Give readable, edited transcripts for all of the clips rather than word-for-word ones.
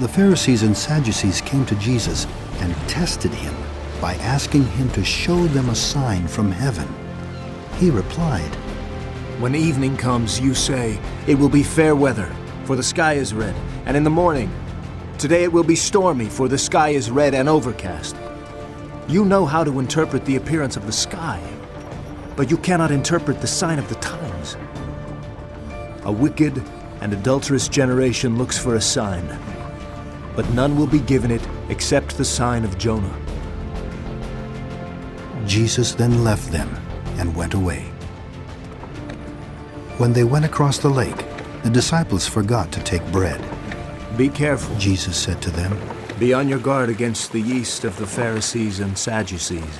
The Pharisees and Sadducees came to Jesus and tested him by asking him to show them a sign from heaven. He replied, When evening comes, you say, "It will be fair weather, for the sky is red." And in the morning, "Today it will be stormy, for the sky is red and overcast." You know how to interpret the appearance of the sky, but you cannot interpret the sign of the times. A wicked and adulterous generation looks for a sign, but none will be given it except the sign of Jonah. Jesus then left them and went away. When they went across the lake, the disciples forgot to take bread. Be careful. Jesus said to them, Be on your guard against the yeast of the Pharisees and Sadducees.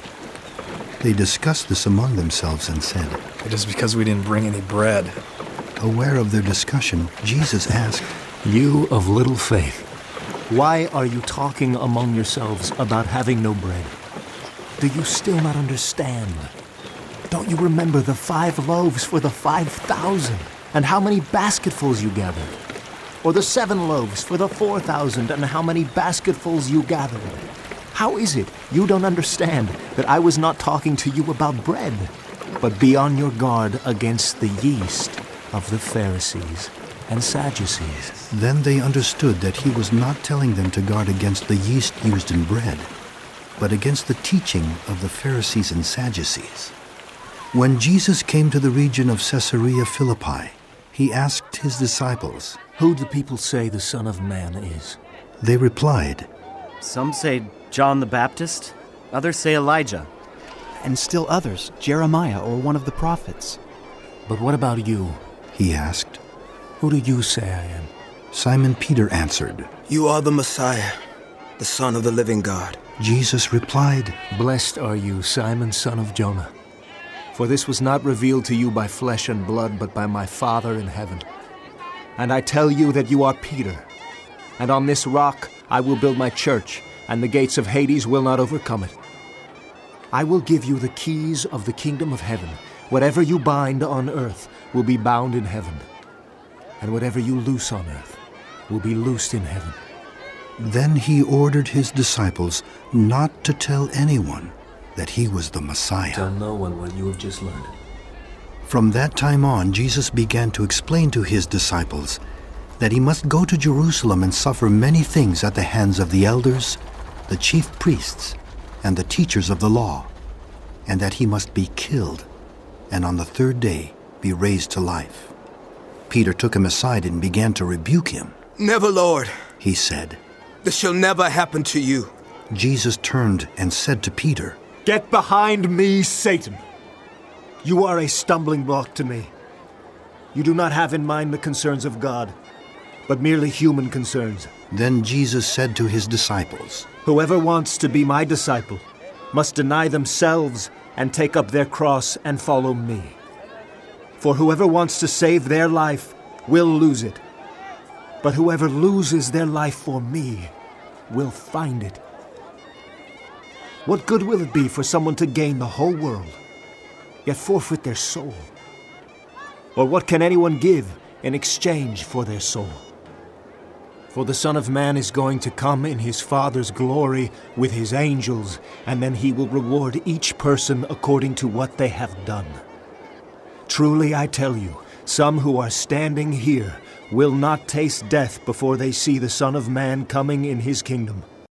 They discussed this among themselves and said, It is because we didn't bring any bread. Aware of their discussion, Jesus asked, You of little faith, why are you talking among yourselves about having no bread? Do you still not understand? Don't you remember the 5 loaves for the 5,000, and how many basketfuls you gathered? Or the 7 loaves for the 4,000, and how many basketfuls you gathered? How is it you don't understand that I was not talking to you about bread, but be on your guard against the yeast of the Pharisees and Sadducees? Then they understood that he was not telling them to guard against the yeast used in bread, but against the teaching of the Pharisees and Sadducees. When Jesus came to the region of Caesarea Philippi, he asked his disciples, Who do people say the Son of Man is? They replied, Some say John the Baptist, others say Elijah, and still others, Jeremiah or one of the prophets. But what about you? He asked. Who do you say I am? Simon Peter answered, You are the Messiah, the Son of the living God. Jesus replied, Blessed are you, Simon, son of Jonah. For this was not revealed to you by flesh and blood, but by my Father in heaven. And I tell you that you are Peter, and on this rock I will build my church, and the gates of Hades will not overcome it. I will give you the keys of the kingdom of heaven. Whatever you bind on earth will be bound in heaven, and whatever you loose on earth will be loosed in heaven. Then he ordered his disciples not to tell anyone that he was the Messiah. Tell no one what you have just learned. From that time on, Jesus began to explain to his disciples that he must go to Jerusalem and suffer many things at the hands of the elders, the chief priests, and the teachers of the law, and that he must be killed, and on the 3rd day be raised to life. Peter took him aside and began to rebuke him. Never, Lord, he said. This shall never happen to you. Jesus turned and said to Peter, Get behind me, Satan! You are a stumbling block to me. You do not have in mind the concerns of God, but merely human concerns. Then Jesus said to his disciples, Whoever wants to be my disciple must deny themselves and take up their cross and follow me. For whoever wants to save their life will lose it. But whoever loses their life for me will find it. What good will it be for someone to gain the whole world, yet forfeit their soul? Or what can anyone give in exchange for their soul? For the Son of Man is going to come in his Father's glory with his angels, and then he will reward each person according to what they have done. Truly I tell you, some who are standing here will not taste death before they see the Son of Man coming in his kingdom.